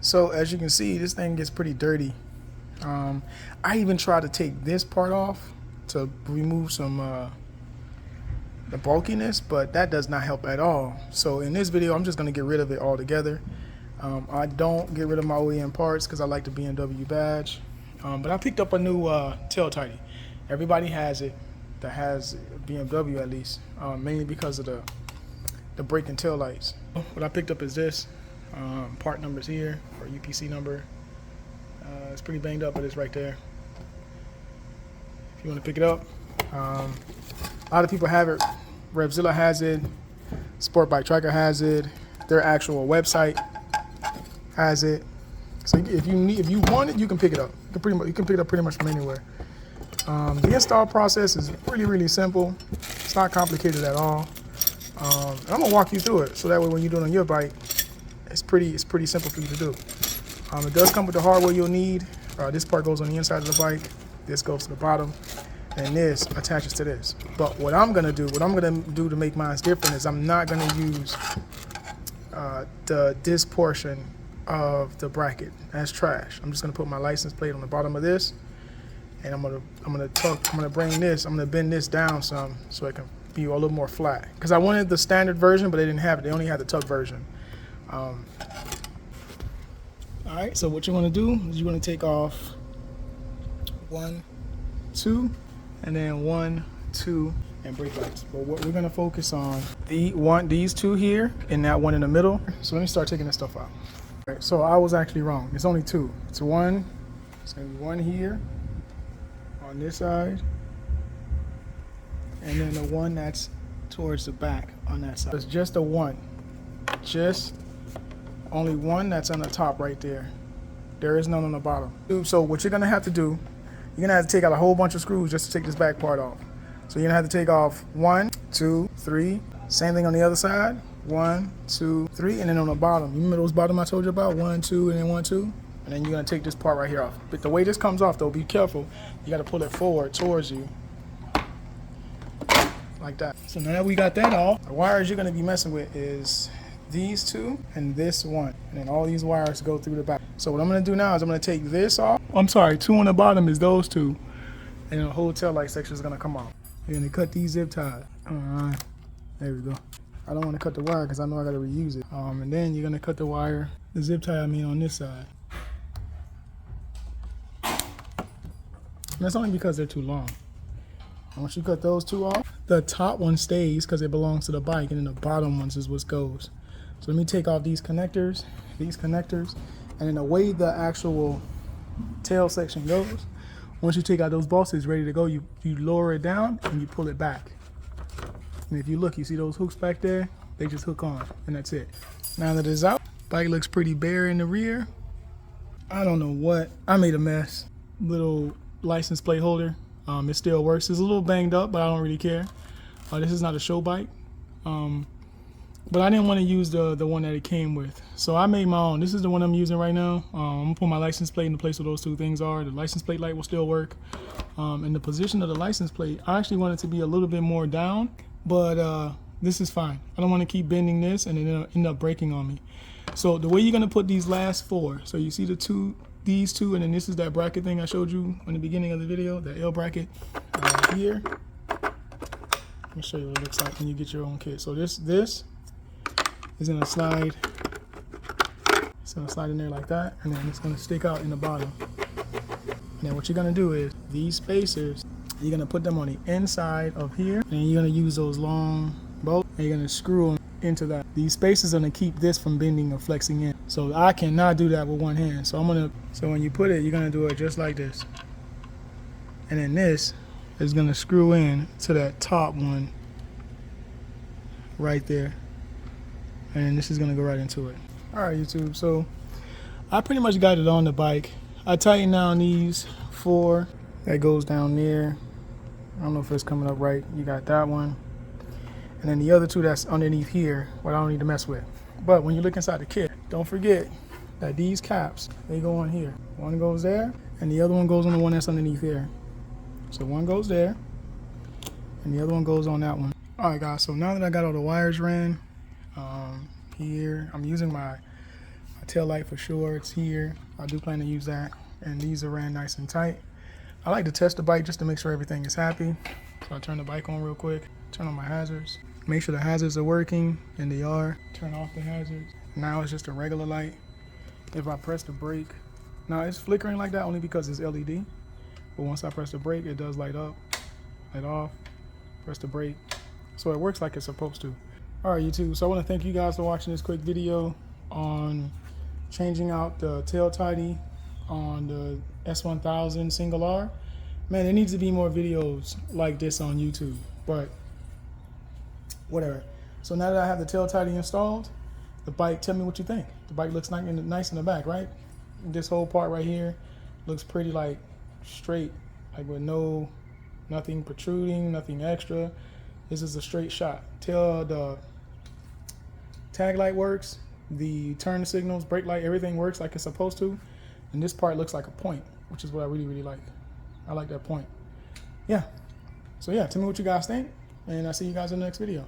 So as you can see, this thing gets pretty dirty. I even tried to take this part off to remove some the bulkiness, but that does not help at all. So in this video, I'm just gonna get rid of it altogether. I don't get rid of my OEM parts because I like the BMW badge. But I picked up a new tail tidy. Everybody has it that has BMW at least, mainly because of the braking tail lights. What I picked up is this. Part numbers here, or UPC number. It's pretty banged up, but it's right there. If you want to pick it up. A lot of people have it. Revzilla has it. Sport Bike Tracker has it. Their actual website has it. So if you want it, you can pick it up. You can pick it up pretty much from anywhere. The install process is really simple. It's not complicated at all. I'm gonna walk you through it, so that way when you do it on your bike, it's pretty simple for you to do. It does come with the hardware you'll need. This part goes on the inside of the bike. This goes to the bottom, and this attaches to this. But what I'm gonna do to make mine different is I'm not gonna use this portion of the bracket. That's trash. I'm just gonna put my license plate on the bottom of this, and I'm gonna bend this down some so it can be a little more flat. Because I wanted the standard version, but they didn't have it. They only had the tuck version. All right, so what you want to do is you want to take off 1, 2, and then 1, 2, and brake lights. But what we're going to focus on, these two here and that one in the middle. So let me start taking this stuff out. All right, so I was actually wrong. It's only two. It's going to be one here on this side, and then the one that's towards the back on that side. It's just a one. Just only one that's on the top right there. There is none on the bottom. So what you're gonna have to do, you're gonna have to take out a whole bunch of screws just to take this back part off. So you're gonna have to take off 1, 2, 3. Same thing on the other side. 1, 2, 3, and then on the bottom. You remember those bottom I told you about? 1, 2, and then 1, 2. And then you're gonna take this part right here off. But the way this comes off though, be careful. You gotta pull it forward towards you. Like that. So now that we got that off, the wires you're gonna be messing with is these two and this one, and then all these wires go through the back. So what I'm going to do now is I'm going to take this off. I'm sorry, 2 on the bottom is those two, and the whole tail light section is going to come off. You're going to cut these zip ties. All right, there we go. I don't want to cut the wire because I know I got to reuse it. And then you're going to cut the wire, the zip tie on this side. And that's only because they're too long. And once you cut those two off, the top one stays because it belongs to the bike, and then the bottom ones is what goes. So let me take off these connectors, and then the way the actual tail section goes, once you take out those bosses ready to go, you lower it down and you pull it back. And if you look, you see those hooks back there? They just hook on, and that's it. Now that it's out, bike looks pretty bare in the rear. I don't know what, I made a mess. Little license plate holder, it still works. It's a little banged up, but I don't really care. This is not a show bike. But I didn't want to use the one that it came with. So I made my own. This is the one I'm using right now. I'm going to put my license plate in the place where those two things are. The license plate light will still work. And the position of the license plate, I actually want it to be a little bit more down, but this is fine. I don't want to keep bending this and it'll end up breaking on me. So the way you're going to put these last 4, so you see these two, and then this is that bracket thing I showed you in the beginning of the video, the L bracket here. Let me show you what it looks like when you get your own kit. So this is gonna slide. It's gonna slide in there like that, and then it's gonna stick out in the bottom. And then what you're gonna do is these spacers, you're gonna put them on the inside of here, and you're gonna use those long bolts, and you're gonna screw them into that. These spacers are gonna keep this from bending or flexing in. So I cannot do that with one hand. So so when you put it, you're gonna do it just like this. And then this is gonna screw in to that top one right there. And this is gonna go right into it. All right, YouTube, so I pretty much got it on the bike. I tightened down these 4. That goes down there. I don't know if it's coming up right. You got that one. And then the other 2 that's underneath here, what I don't need to mess with. But when you look inside the kit, don't forget that these caps, they go on here. One goes there, and the other one goes on the one that's underneath here. So one goes there, and the other one goes on that one. All right, guys, so now that I got all the wires ran, here, I'm using my My tail light for sure, it's here. I do plan to use that. And these are ran nice and tight. I like to test the bike just to make sure everything is happy. So I turn the bike on real quick, turn on my hazards. Make sure the hazards are working, and they are. Turn off the hazards. Now it's just a regular light. If I press the brake, now it's flickering like that only because it's LED. But once I press the brake, it does light up, light off, press the brake. So it works like it's supposed to. All right, YouTube, so I want to thank you guys for watching this quick video on changing out the tail tidy on the S1000 single R. Man, there needs to be more videos like this on YouTube, but whatever. So now that I have the tail tidy installed, the bike, tell me what you think. The bike looks nice in the back, right? This whole part right here looks pretty like straight, like with nothing protruding, nothing extra. This is a straight shot. Till the tag light works, the turn signals, brake light, everything works like it's supposed to. And this part looks like a point, which is what I really, really like. I like that point. Yeah. So yeah, tell me what you guys think, and I'll see you guys in the next video.